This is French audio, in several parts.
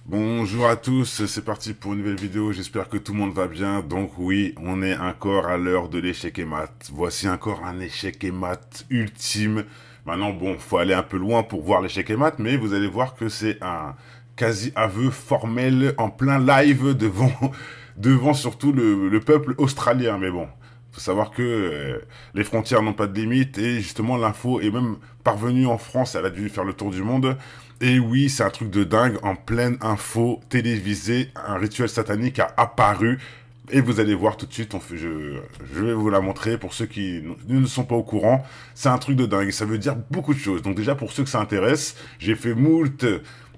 Bonjour à tous, c'est parti pour une nouvelle vidéo, j'espère que tout le monde va bien. Donc oui, on est encore à l'heure de l'échec et mat. Voici encore un échec et mat ultime. Maintenant bon, faut aller un peu loin pour voir l'échec et mat, mais vous allez voir que c'est un quasi-aveu formel en plein live devant, devant surtout le peuple australien. Mais bon, faut savoir que les frontières n'ont pas de limite et justement l'info est même parvenue en France, elle a dû faire le tour du monde. Et oui, c'est un truc de dingue, en pleine info télévisée, un rituel satanique a apparu. Et vous allez voir tout de suite, je vais vous la montrer pour ceux qui ne sont pas au courant. C'est un truc de dingue, ça veut dire beaucoup de choses. Donc déjà, pour ceux que ça intéresse, j'ai fait moult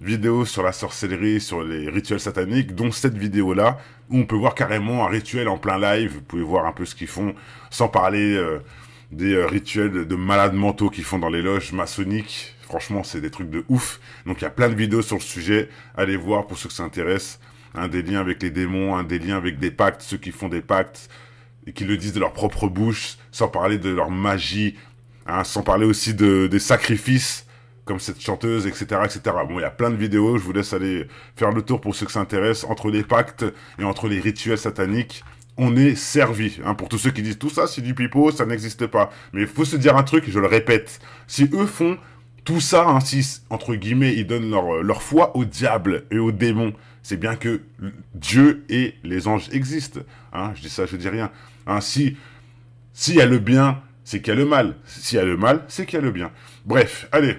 vidéos sur la sorcellerie, sur les rituels sataniques, dont cette vidéo-là, où on peut voir carrément un rituel en plein live. Vous pouvez voir un peu ce qu'ils font, sans parler des rituels de malades mentaux qu'ils font dans les loges maçonniques. Franchement, c'est des trucs de ouf. Donc, il y a plein de vidéos sur le sujet. Allez voir pour ceux que ça intéresse. Des liens avec les démons, des liens avec des pactes, ceux qui font des pactes et qui le disent de leur propre bouche, sans parler de leur magie, sans parler aussi des sacrifices, comme cette chanteuse, etc., etc. Bon, il y a plein de vidéos. Je vous laisse aller faire le tour pour ceux que ça intéresse. Entre les pactes et entre les rituels sataniques, on est servi. Pour tous ceux qui disent tout ça, c'est du pipeau, ça n'existe pas. Mais il faut se dire un truc, je le répète. Si eux font tout ça, si, entre guillemets, ils donnent leur foi au diable et aux démons, c'est bien que Dieu et les anges existent. Je dis ça, je dis rien. S'il y a le bien, c'est qu'il y a le mal. S'il y a le mal, c'est qu'il y a le bien. Bref, allez,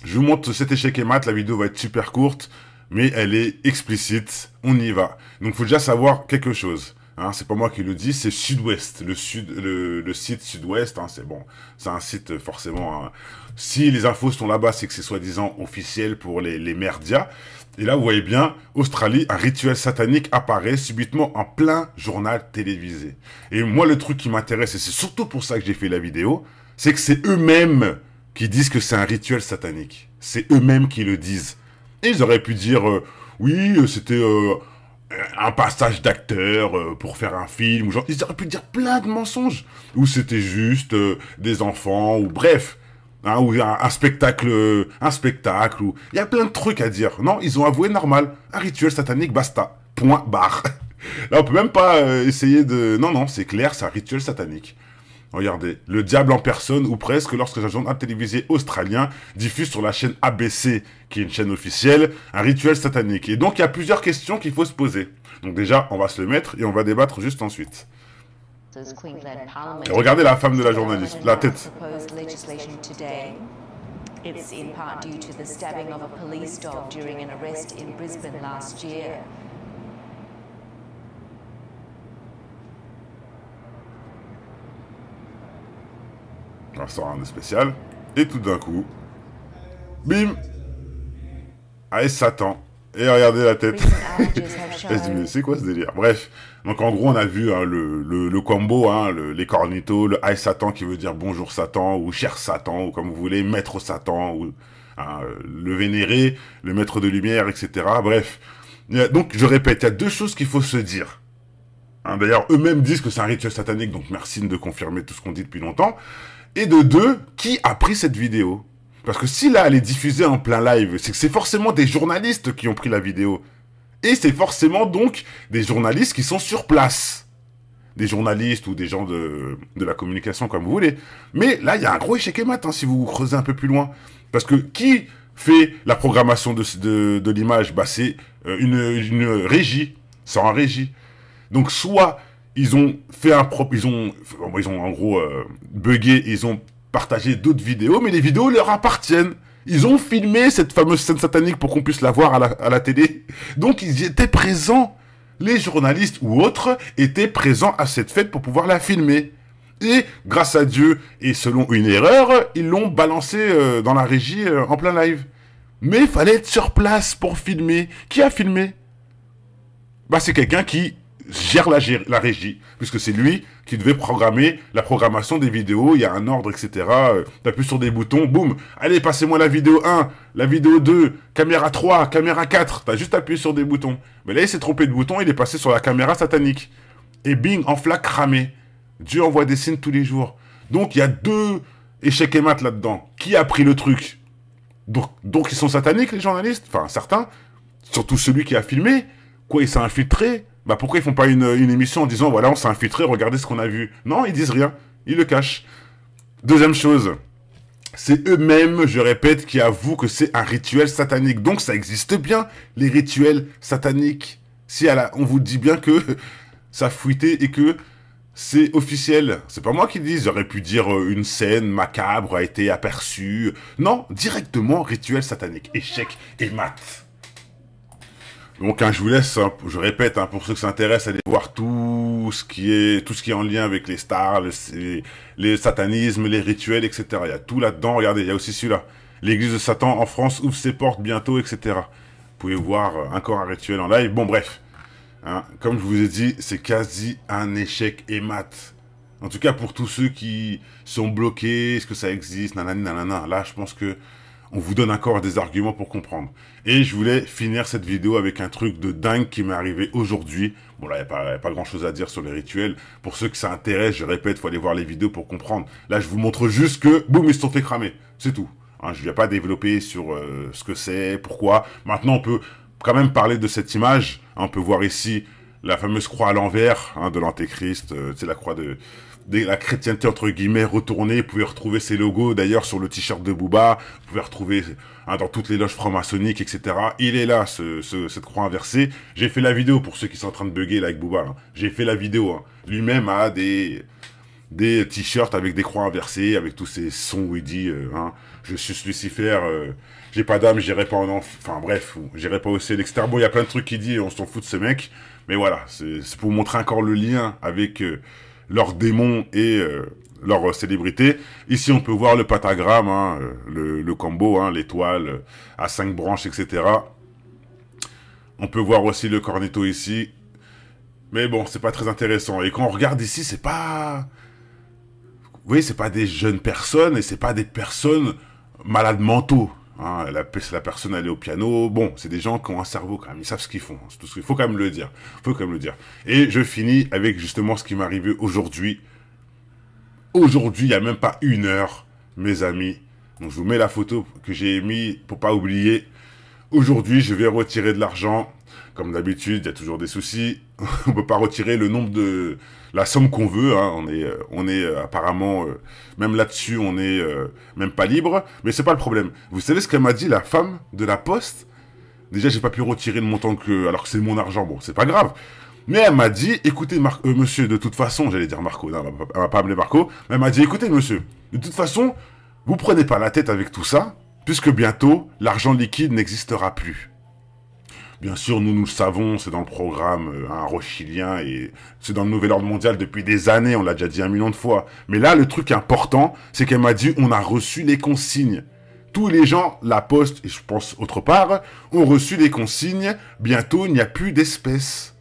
je vous montre cet échec et mat. La vidéo va être super courte, mais elle est explicite. On y va. Donc, il faut déjà savoir quelque chose. C'est pas moi qui le dis, c'est Sud-Ouest, le site Sud-Ouest, c'est bon, c'est un site forcément, si les infos sont là-bas, c'est que c'est soi-disant officiel pour les merdias, et là vous voyez bien, Australie, un rituel satanique apparaît subitement en plein journal télévisé. Et moi le truc qui m'intéresse, et c'est surtout pour ça que j'ai fait la vidéo, c'est que c'est eux-mêmes qui disent que c'est un rituel satanique, c'est eux-mêmes qui le disent. Et ils auraient pu dire, oui, c'était un passage d'acteur pour faire un film, ou genre, ils auraient pu dire plein de mensonges, ou c'était juste des enfants, ou bref, ou un spectacle, ou il y a plein de trucs à dire. Non, ils ont avoué normal, un rituel satanique, basta, point barre. Là, on peut même pas essayer de, non, c'est clair, c'est un rituel satanique. Regardez, le diable en personne, ou presque, lorsque un journal télévisé australien diffuse sur la chaîne ABC, qui est une chaîne officielle, un rituel satanique. Et donc, il y a plusieurs questions qu'il faut se poser. Donc déjà, on va se le mettre et on va débattre juste ensuite. Et regardez la femme de la journaliste, la tête. It's in part due to the stabbing of a police dog during an arrest in Brisbane last year. On sort un spécial. Et tout d'un coup, bim, ah, Satan. Et regardez la tête. Elle se dit, mais c'est quoi ce délire? Bref. Donc en gros, on a vu le combo, les cornitos, le Aïe Satan qui veut dire bonjour Satan, ou cher Satan, ou comme vous voulez, maître Satan, ou le vénéré, le maître de lumière, etc. Bref. Donc je répète, il y a deux choses qu'il faut se dire. D'ailleurs, eux-mêmes disent que c'est un rituel satanique, donc merci de confirmer tout ce qu'on dit depuis longtemps. Et de deux, qui a pris cette vidéo? Parce que si là, elle est diffusée en plein live, c'est que c'est forcément des journalistes qui ont pris la vidéo. Et c'est forcément donc des journalistes qui sont sur place. Des journalistes ou des gens de la communication, comme vous voulez. Mais là, il y a un gros échec et mat, si vous creusez un peu plus loin. Parce que qui fait la programmation de l'image? C'est une régie. C'est en régie. Donc soit ils ont fait ils ont en gros bugué, ils ont partagé d'autres vidéos, mais les vidéos leur appartiennent. Ils ont filmé cette fameuse scène satanique pour qu'on puisse la voir à la télé. Donc ils y étaient présents. Les journalistes ou autres étaient présents à cette fête pour pouvoir la filmer. Et grâce à Dieu, et selon une erreur, ils l'ont balancé dans la régie en plein live. Mais il fallait être sur place pour filmer. Qui a filmé? C'est quelqu'un qui gère la régie, puisque c'est lui qui devait programmer la programmation des vidéos, il y a un ordre, etc. T'appuies sur des boutons, boum, allez, passez-moi la vidéo 1, la vidéo 2, caméra 3, caméra 4, t'as juste appuyé sur des boutons. Mais là, il s'est trompé de bouton, il est passé sur la caméra satanique. Et bing, en flaque cramé. Dieu envoie des signes tous les jours. Donc, il y a deux échecs et mat là-dedans. Qui a pris le truc? Donc, ils sont sataniques, les journalistes? Enfin, certains. Surtout celui qui a filmé. Quoi, il s'est infiltré? Bah pourquoi ils font pas une émission en disant voilà, on s'est infiltré, regardez ce qu'on a vu? Non, ils disent rien, ils le cachent. Deuxième chose, c'est eux-mêmes, je répète, qui avouent que c'est un rituel satanique. Donc ça existe bien, les rituels sataniques. Si on vous dit bien que ça a fuité et que c'est officiel. C'est pas moi qui le dis, j'aurais pu dire une scène macabre a été aperçue. Non, directement rituel satanique. Échec et mat. Donc je vous laisse, hein, je répète, hein, pour ceux qui s'intéressent, allez voir tout ce qui est en lien avec les stars, les satanismes, les rituels, etc. Il y a tout là-dedans. Regardez, il y a aussi celui-là. L'église de Satan en France ouvre ses portes bientôt, etc. Vous pouvez voir encore un rituel en live. Bon, bref. Hein, comme je vous ai dit, c'est quasi un échec et mat. En tout cas, pour tous ceux qui sont bloqués, est-ce que ça existe, nanani, nanana. Là, je pense que on vous donne encore des arguments pour comprendre. Et je voulais finir cette vidéo avec un truc de dingue qui m'est arrivé aujourd'hui. Bon, là, il n'y a pas grand-chose à dire sur les rituels. Pour ceux que ça intéresse, je répète, il faut aller voir les vidéos pour comprendre. Là, je vous montre juste que, boum, ils se sont fait cramer. C'est tout. Hein, je ne viens pas développer sur ce que c'est, pourquoi. Maintenant, on peut quand même parler de cette image. On peut voir ici la fameuse croix à l'envers, hein, de l'Antéchrist. C'est la croix de la chrétienté entre guillemets retournée. Vous pouvez retrouver ces logos d'ailleurs sur le t-shirt de Booba. Vous pouvez retrouver dans toutes les loges franc-maçonniques, etc. Il est là, cette croix inversée. J'ai fait la vidéo pour ceux qui sont en train de bugger là avec Booba. Hein. J'ai fait la vidéo. Hein. Lui-même a des t-shirts avec des croix inversées, avec tous ces sons où il dit je suis Lucifer, j'ai pas d'âme, j'irai pas en enfer. Enfin bref, j'irai pas au ciel, etc. Bon, il y a plein de trucs qu'il dit et on s'en fout de ce mec. Mais voilà, c'est pour vous montrer encore le lien avec leurs démons et leur célébrité. Ici, on peut voir le pentagramme, hein, le combo, hein, l'étoile à 5 branches, etc. On peut voir aussi le cornetto ici. Mais bon, c'est pas très intéressant. Et quand on regarde ici, c'est pas... Vous voyez, c'est pas des jeunes personnes et c'est pas des personnes malades mentaux. Hein, la personne, elle est au piano. Bon, c'est des gens qui ont un cerveau quand même. Ils savent ce qu'ils font. Hein, il faut quand même le dire. Faut quand même le dire. Et je finis avec justement ce qui m'est arrivé aujourd'hui. Aujourd'hui, il n'y a même pas 1 heure, mes amis. Donc, je vous mets la photo que j'ai mis pour pas oublier. Aujourd'hui, je vais retirer de l'argent. Comme d'habitude, il y a toujours des soucis. On peut pas retirer le nombre de... la somme qu'on veut. Hein. On est apparemment... même là-dessus, on est même pas libre. Mais c'est pas le problème. Vous savez ce qu'elle m'a dit, la femme de la poste? Déjà, j'ai pas pu retirer le montant alors que c'est mon argent. Bon, c'est pas grave. Mais elle m'a dit, écoutez, monsieur, de toute façon... J'allais dire Marco. Non, elle m'a pas appelé Marco. Mais elle m'a dit, écoutez, monsieur, de toute façon, vous prenez pas la tête avec tout ça, puisque bientôt, l'argent liquide n'existera plus. Bien sûr, nous le savons, c'est dans le programme rochilien et c'est dans le nouvel ordre mondial depuis des années, on l'a déjà dit 1 million de fois. Mais là, le truc important, c'est qu'elle m'a dit, on a reçu les consignes. Tous les gens, la Poste, et je pense autre part, ont reçu les consignes. Bientôt, il n'y a plus d'espèces.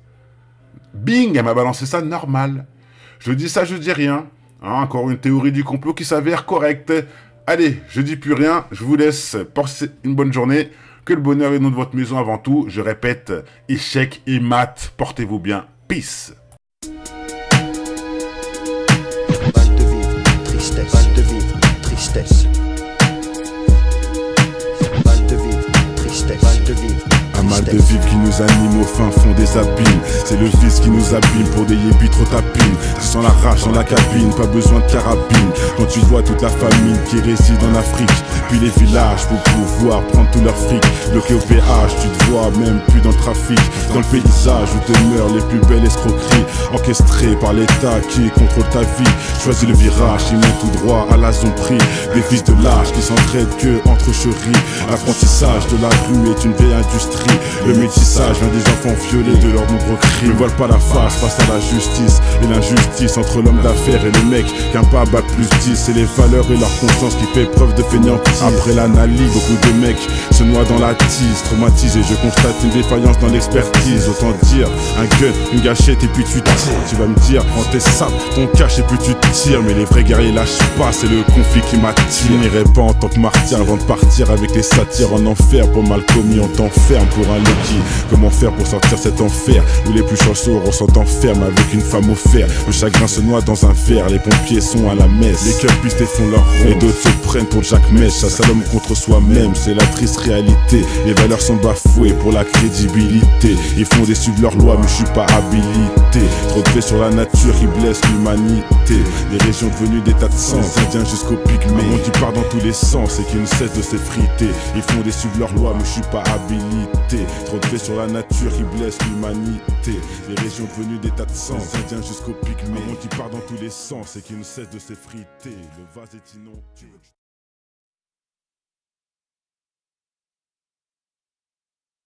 Bing, elle m'a balancé ça normal. Je dis ça, je dis rien. Hein, encore une théorie du complot qui s'avère correcte. Allez, je dis plus rien, je vous laisse passer une bonne journée. Que le bonheur est nous de votre maison avant tout. Je répète, échec et mat. Portez-vous bien. Peace. Mal de vivre, tristesse. Mal de vivre, tristesse. Mal de vivre, tristesse. Mal de vivre. Un mal de vivre qui nous anime au fin fond des abîmes. C'est le vice qui nous abîme pour des yébis trop tapines. Tu sens la rage dans la cabine, pas besoin de carabine. Quand tu vois toute la famille qui réside en Afrique, puis les villages pour pouvoir prendre tout leur fric. Bloqué au péage, tu te vois même plus dans le trafic. Dans le paysage où demeurent les plus belles escroqueries, orchestrées par l'État qui contrôle ta vie. Choisis le virage, ils montent tout droit à la zone prix. Des fils de lâches qui s'entraident que entre chéris. L'apprentissage de la rue est une vieille industrie. Le métissage vient des enfants violés de leurs nombreux crimes. Ne voilent pas la face face à la justice et l'injustice entre l'homme d'affaires et le mec qu'un pas bat plus 10. C'est les valeurs et leur conscience qui fait preuve de fainéantise. Après l'analyse, beaucoup de mecs se noient dans la tise. Traumatisé, je constate une défaillance dans l'expertise. Autant dire, un gun, une gâchette et puis tu tires. Tu vas me dire, quand t'es sable, ton cache et puis tu tires. Mais les vrais guerriers lâchent pas, c'est le conflit qui m'attire. Je n'irai pas en tant que martyr avant de partir avec les satires en enfer. Pour mal commis, on t'enferme pour un Loki. Comment faire pour sortir cet enfer où les plus chanceux ressentent enferme avec une femme au fer. Le chagrin se noie dans un verre, les pompiers sont à la messe. Les cœurs pistés font leur rond et d'autres se prennent pour Jack Mesh. Ça l'homme contre soi-même, c'est la triste réalité. Les valeurs sont bafouées pour la crédibilité. Ils font des suivre leurs lois mais je suis pas habilité. Trop de faits sur la nature qui blesse l'humanité. Les régions devenues des tas de sens, indiens jusqu'au pygmée. Un monde qui part dans tous les sens et qui ne cesse de s'effriter. Ils font des suivre leurs lois mais je suis pas habilité. Trop de faits sur la nature qui blesse l'humanité. Les régions devenues des tas de sens, indiens jusqu'au pygmée. Un monde qui part dans tous les sens et qui ne cesse de s'effriter. Le vase est inondé.